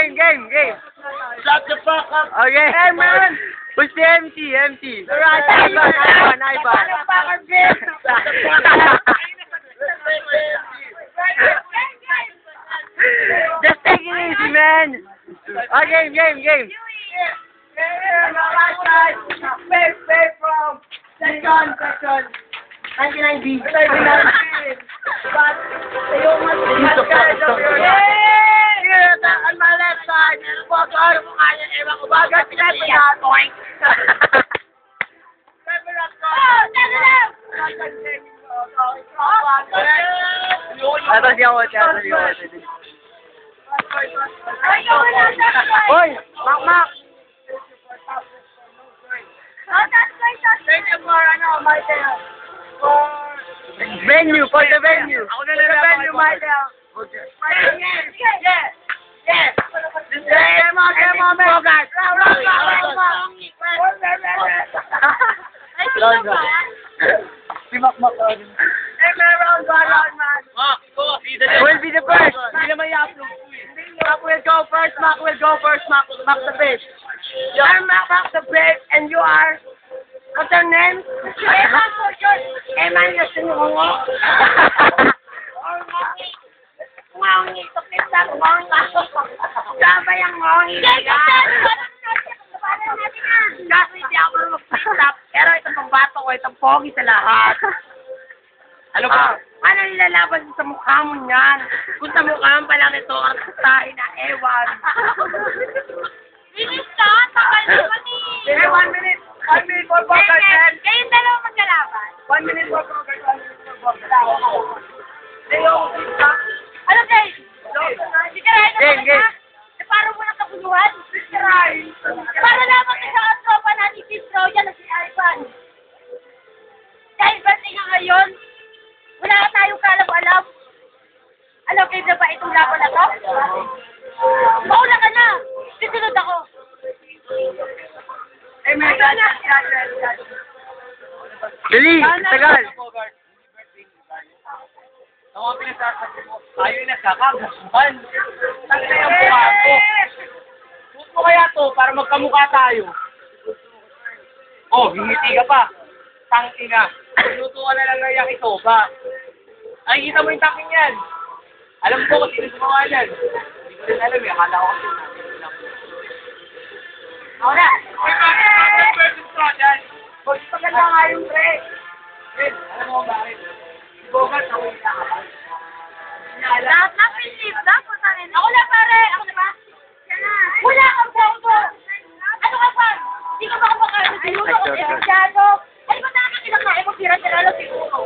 Game. Shut the fuck up. Okay. Hey, man. Who's the MC? Ivan. Just take it easy, man. Okay, game. Pay from second. 99B. But ayaw mas on my left side. Ano mo kaya? Ewan ko ba? Pinapinahan ko. Atas yung kote. Hoy! Mak! Thank you for Michael. For the venue. Ako na lang venue, Michael. Yes. Come on, man. Guys. Si Mak. Hey, man, round, man. Who will be the first? Hindi naman i-upload ko eh. Mac will go first. Mac the fish. I'm Mac the fish, and you are... What's your name? Eman yung sinungo. Ngongi. Tukit-tak, ngongi. Sabay ang ngongi. Kasi di ako mag-pick-up. Pero itong pambato ko, itong pogi sa lahat. Ano ba? Ano nilalaban sa mukha mo niyan? Kung sa mukha mo pa lang ito, ang tayo na ewan. Bilis ka, takal naman eh. Hey, 1 minute. 1 minute for Bogart, man. Kayong dalawa maglalaban. 1 minute for Bogart, 1 minute for Bogart. Ano guys? Sikarahin na Game. ba? Parang walang kabuluhan. Sikarahin. Para lamang isang atropa na ni Chris Royan na si Ivan. Dahil birthday nga ngayon, wala na tayong kalam-alam. Alam kayo na ba itong laban na to? Mauna ka na! Sisunod ako. Hey, man, Dali, tagal. Ang mga pinasasabi mo, tayo yung nagkakagasuhan. Tangin na yung mukha ko. Suot mo kaya to para magkamukha tayo. Oh, hingiti ka pa. Tangin na. Luto ka na lang ng yakisoba. Ay, kita mo yung tangin yan. Alam ko kung sino gumawa yan. Hindi ko rin alam eh. Akala ko kasi Ako na. Magpaganda nga yung pre. Alam mo bakit? Si Bogart ako yung nakapal. Lahat na Philip na. Ako na pare. Ako na ba? Wala kang bobo. Ano ka pa? Hindi ka ba kumakain sa sinuno ko sa Evangelio? Ano ba talaga kinakain mo? Tira-tira lang siguro.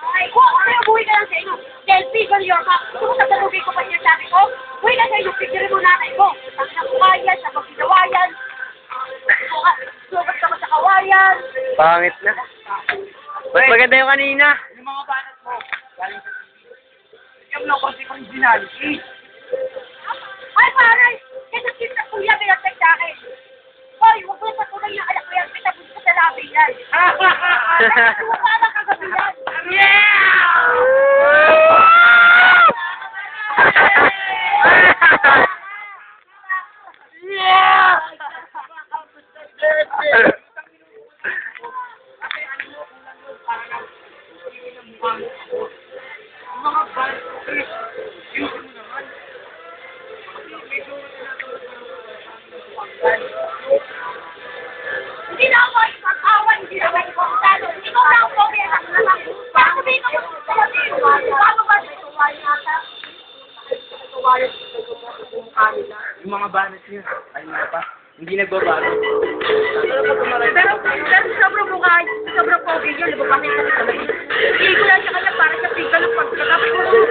Ay, kung ano yung buhay ka lang sa inyo. Dahil figure your back. Gusto mo sa dalugin ko pa niya sabi ko? Buhay ka sa inyo. Figure mo nanay ko. Ang nakukayan, sa pagkinawayan. Sukat ka mo sa kawayan. Pangit na. Mas maganda yung kanina. Yung mga banat mo, galing sa TV. Yung no kasi originality. Ay, pare! Kaya kita kuya, pinatay sa akin. Hoy, huwag mo sa tulay ng anak ko yan. Pinabot ko sa labi yan. Huwag ka lang kagabi yan. Hindi na ako ipag-awan, hindi na ako ipag-talo. Hindi ko na ako pag-iyak na lang. Parang sabihin ko yung salabi. Paano ba ito? Yung mga banat niya, ayun na pa. Hindi nagbabago. Pero sobrang mukha, sobrang pogi yun. Diba bakit kami talaga? Hindi ko lang siya kanya para sa piga ng pagkakapit ko nung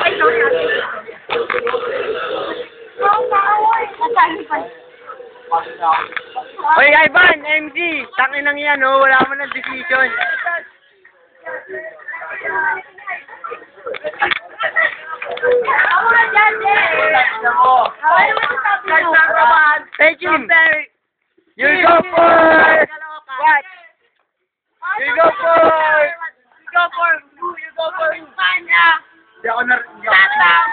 ay, sorry. Hoy, Ivan, MC. Tangin lang yan, oh. Wala mo ng decision. Ako na dyan, Hey, Jim. You go first. What? You go first. You go for Hindi ako na... Tatang!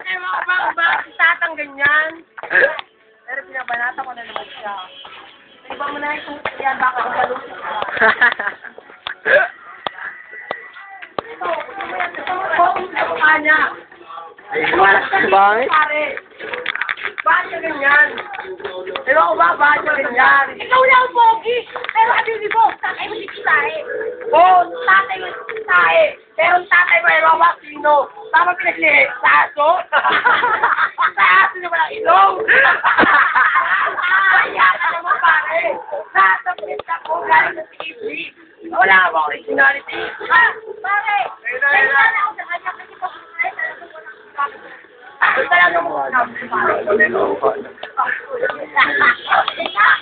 Ewan ko ba si tatang ganyan? Pero pinabanata ko na naman siya. Iba mo na yung yan, baka ang malusin ka. Focus na mukha niya. Bakit? Pare. Bakit siya ganyan? Ewan ko ba, bakit siya ganyan? Ikaw lang, Pogi! Pero habibi ko, tatay mo si Kisahe. Oo, tatay mo si Kisahe. Pero tatay mo, ewan ko ba, sino? Tama pinagli, sa aso? Sa aso na walang ilong? Kaya ka naman, pare. Lahat ng pinta ko, galing sa TV. Wala ka ba originality? Pare, kaya na ako sa kanya kasi pag basta lang naman ko namin, pare.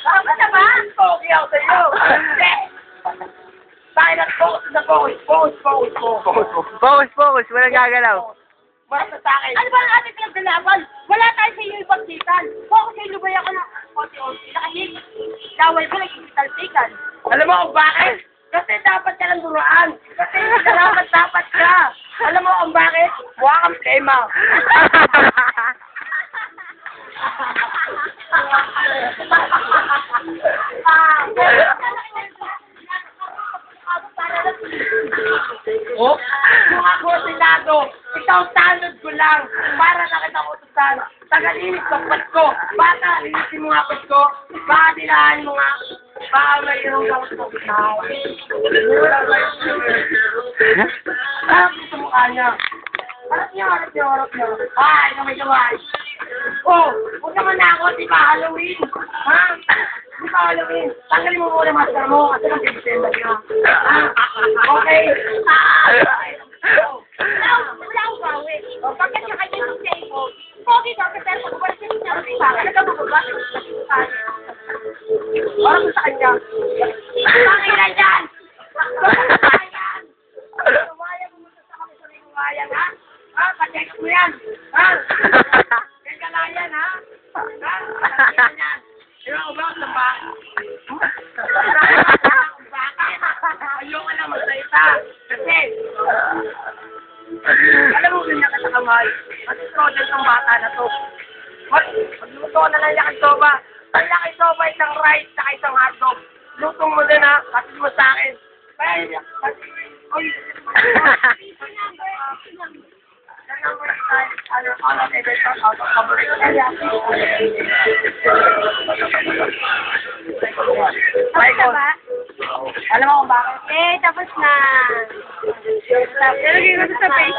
Ano na ba? Pogi ako sa'yo. Bakit nag-focus na focus? Focus, walang gagalaw. Basta sa akin. Ano ba ang ating pinagdalaban? Wala tayo sa iyo ipagsitan. Focus sa ilubay ako ng konti-onti. Nakahig. Laway ko, nagsigital-sikan. Alam mo kung bakit? Kasi dapat ka lang duraan. Kasi dapat ka. Alam mo kung bakit? Mukha kang plema. Oh? Mukha ko sinado. Ikaw tanod ko lang. Para nakita ko utusan. Tagalinis ko, ko. Bata, linisin mo nga ko. Baka dilaan mo nga. Baka mayroong kang pagkaw. Parang gusto mukha niya. Harap niya. Ay, kamay. Oh, huwag naman na ako. Di ba Halloween? Ha? Di ba Halloween? Tanggalin mo muna master mo. Kasi nang December ka. Ha? Okay? Wala akong bawi. Pagkat siya kanya ng table, pogi ka, pero pag wala siya ng table, ano ka bababa? Parang sa kanya. Pangilan yan! Pangilan! Umayang mo sa kami sa may umayang, ha? Ha? Pacheck mo yan! Ha? Kaya lang yan, ha? Ha? Pacheck yan! Pero ako ba ang lambahan? Bakit? Ayoko na magsalita. Kasi, alam mo ganyan ka sa kamay. Kasi project ng bata na to. Magluto na lang yung soba. Ang laki soba, isang rice, saka isang hotdog. Lutong mo din, ha? Kasi mo sa akin. Kaya, alam mo kung bakit? Tapos na. Pero hindi ko sa face.